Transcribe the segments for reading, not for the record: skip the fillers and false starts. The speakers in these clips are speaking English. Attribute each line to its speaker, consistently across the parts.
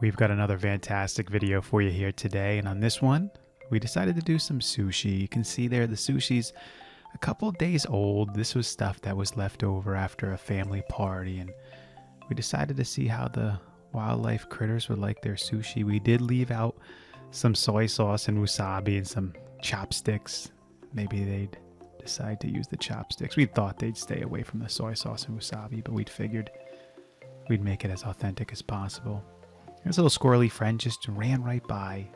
Speaker 1: We've got another fantastic video for you here today, and on this one, we decided to do some sushi. You can see there the sushi's a couple of days old. This was stuff that was left over after a family party, and we decided to see how the wildlife critters would like their sushi. We did leave out some soy sauce and wasabi and some chopsticks. Maybe they'd decide to use the chopsticks. We thought they'd stay away from the soy sauce and wasabi, but we'd figured we'd make it as authentic as possible. This little squirrely friend just ran right by,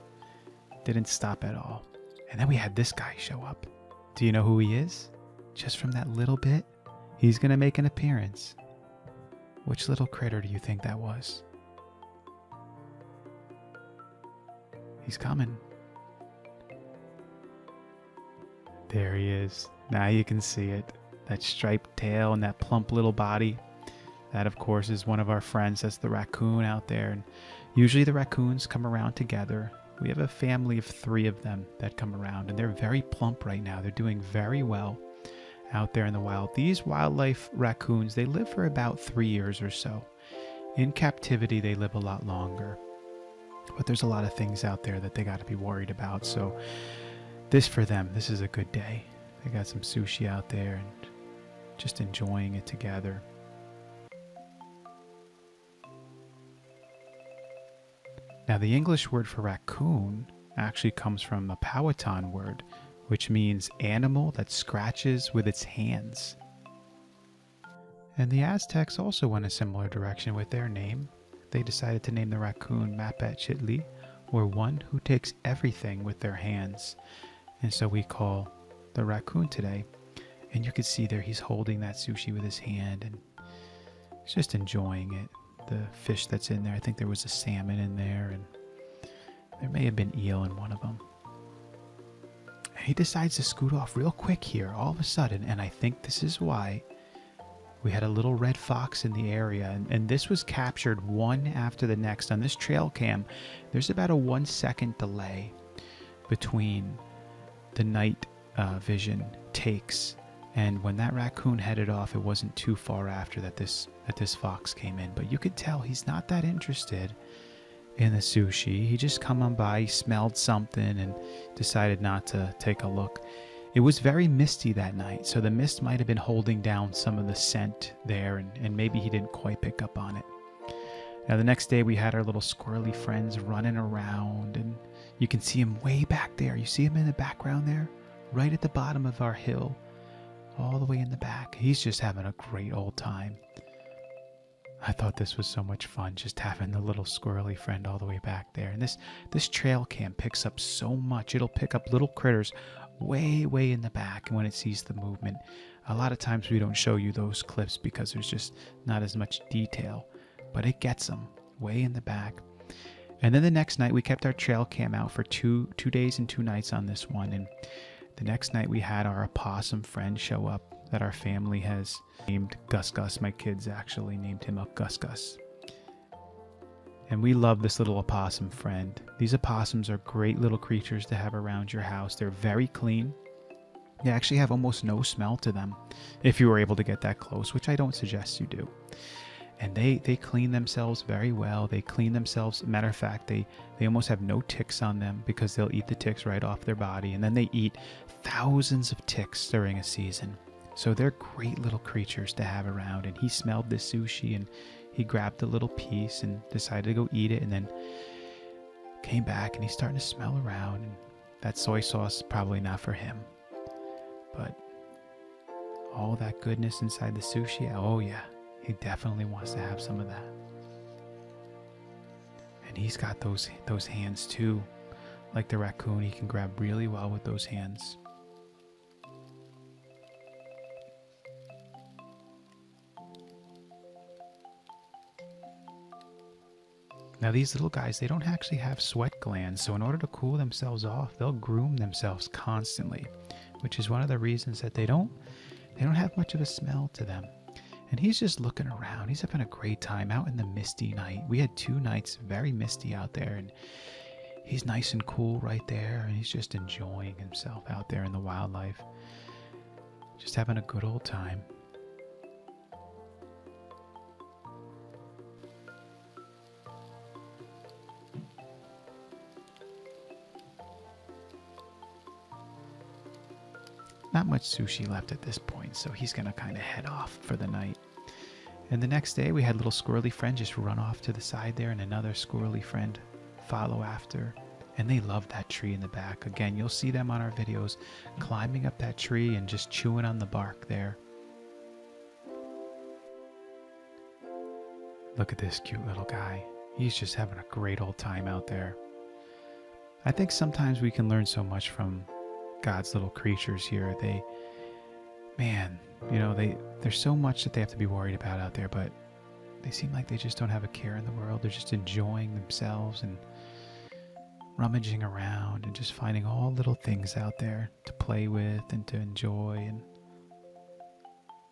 Speaker 1: didn't stop at all. And then we had this guy show up. Do you know who he is? Just from that little bit, he's going to make an appearance. Which little critter do you think that was? He's coming. There he is. Now you can see it. That striped tail and that plump little body. That, of course, is one of our friends. That's the raccoon out there. And usually the raccoons come around together. We have a family of 3 of them that come around, and they're very plump right now. They're doing very well out there in the wild. These wildlife raccoons, they live for about 3 years or so. In captivity, they live a lot longer. But there's a lot of things out there that they got to be worried about. So this for them, this is a good day. They got some sushi out there and just enjoying it together. Now, the English word for raccoon actually comes from the Powhatan word, which means animal that scratches with its hands. And the Aztecs also went a similar direction with their name. They decided to name the raccoon Mapetchitli, or one who takes everything with their hands. And so we call the raccoon today. And you can see there he's holding that sushi with his hand and he's just enjoying it. The fish that's in there, I think there was a salmon in there, and there may have been eel in one of them. He decides to scoot off real quick here all of a sudden, and I think this is why we had a little red fox in the area, and this was captured one after the next. On this trail cam, there's about a 1-second delay between the night vision takes, and when that raccoon headed off, it wasn't too far after that this fox came in. But you could tell he's not that interested in the sushi. He just come on by, he smelled something, and decided not to take a look. It was very misty that night, so the mist might have been holding down some of the scent there, and maybe he didn't quite pick up on it. Now, the next day, we had our little squirrely friends running around, and you can see him way back there. You see him in the background there? Right at the bottom of our hill. All the way in the back. He's just having a great old time. I thought this was so much fun, just having the little squirrely friend all the way back there. And this trail cam picks up so much. It'll pick up little critters way in the back when it sees the movement. A lot of times we don't show you those clips because there's just not as much detail, but it gets them way in the back. And then the next night we kept our trail cam out for two days and 2 nights on this one. And the next night we had our opossum friend show up that our family has named Gus Gus. My kids actually named him up Gus Gus. And we love this little opossum friend. These opossums are great little creatures to have around your house. They're very clean. They actually have almost no smell to them if you were able to get that close, which I don't suggest you do. And they clean themselves very well. They clean themselves. Matter of fact, they almost have no ticks on them because they'll eat the ticks right off their body. And then they eat thousands of ticks during a season. So they're great little creatures to have around. And he smelled this sushi and he grabbed a little piece and decided to go eat it. And then came back and he's starting to smell around. And that soy sauce, probably not for him. But all that goodness inside the sushi, oh yeah. He definitely wants to have some of that. And he's got those hands too. Like the raccoon, he can grab really well with those hands. Now these little guys, they don't actually have sweat glands, so in order to cool themselves off, they'll groom themselves constantly, which is one of the reasons that they don't have much of a smell to them. And he's just looking around. He's having a great time out in the misty night. We had 2 nights very misty out there, and he's nice and cool right there, and he's just enjoying himself out there in the wildlife. Just having a good old time. not much sushi left at this point, so he's going to kind of head off for the night. And the next day we had little squirrely friend just run off to the side there, and another squirrely friend follow after. And they love that tree in the back. Again, you'll see them on our videos climbing up that tree and just chewing on the bark there. Look at this cute little guy. He's just having a great old time out there. I think sometimes we can learn so much from God's little creatures here. There's so much that they have to be worried about out there, but they seem like they just don't have a care in the world. They're just enjoying themselves and rummaging around and just finding all little things out there to play with and to enjoy, and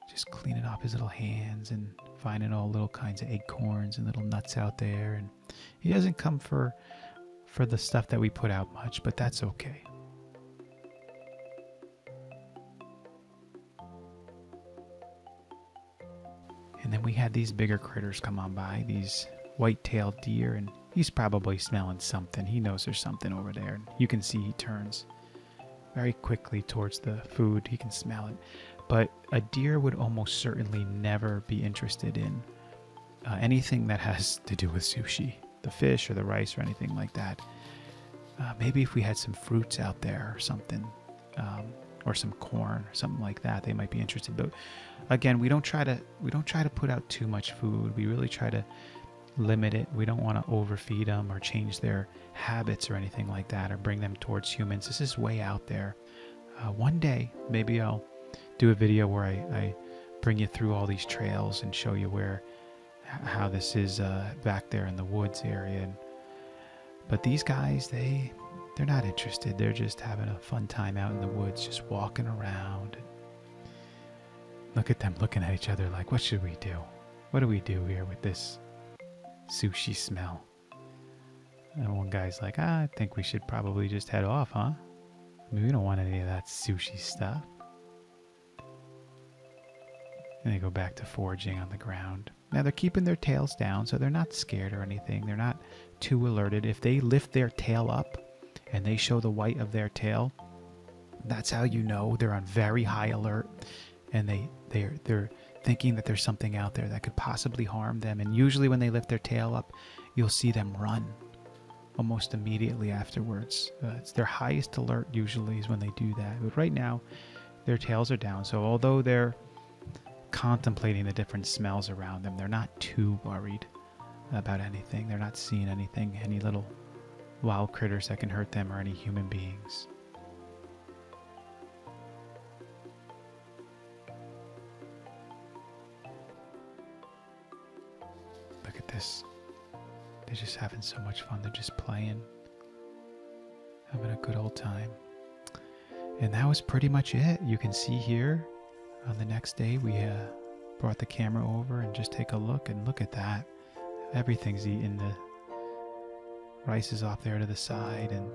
Speaker 1: just cleaning off his little hands and finding all little kinds of acorns and little nuts out there. And he doesn't come for the stuff that we put out much, but that's okay. And then we had these bigger critters come on by, these white-tailed deer, and he's probably smelling something. He knows there's something over there. And you can see he turns very quickly towards the food. He can smell it. But a deer would almost certainly never be interested in anything that has to do with sushi, the fish or the rice or anything like that. Maybe if we had some fruits out there or something, or some corn or something like that, they might be interested. But again, we don't try to put out too much food. We really try to limit it. We don't want to overfeed them or change their habits or anything like that, or bring them towards humans. This is way out there. One day, maybe I'll do a video where I bring you through all these trails and show you how this is back there in the woods area. But these guys, they're not interested. They're just having a fun time out in the woods, just walking around. Look at them looking at each other like, what should we do? What do we do here with this sushi smell? And one guy's like, I think we should probably just head off, huh? I mean, we don't want any of that sushi stuff. And they go back to foraging on the ground. Now they're keeping their tails down, so they're not scared or anything. They're not too alerted. If they lift their tail up and they show the white of their tail, that's how you know they're on very high alert, and they're thinking that there's something out there that could possibly harm them. And usually when they lift their tail up, you'll see them run almost immediately afterwards. It's their highest alert usually is when they do that. But right now, their tails are down. So although they're contemplating the different smells around them, they're not too worried about anything. They're not seeing anything, any little wild critters that can hurt them or any human beings. Look at this. They're just having so much fun. They're just playing, having a good old time. And that was pretty much it. You can see here on the next day we brought the camera over and just take a look, and look at that. Everything's eaten. The rice is off there to the side, and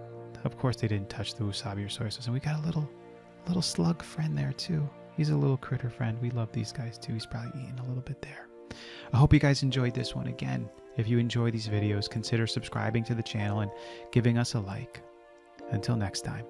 Speaker 1: of course they didn't touch the wasabi or soy sauce. And we got a little slug friend there too. He's a little critter friend. We love these guys too. He's probably eating a little bit there. I hope you guys enjoyed this one. Again, if you enjoy these videos, consider subscribing to the channel and giving us a like. Until next time.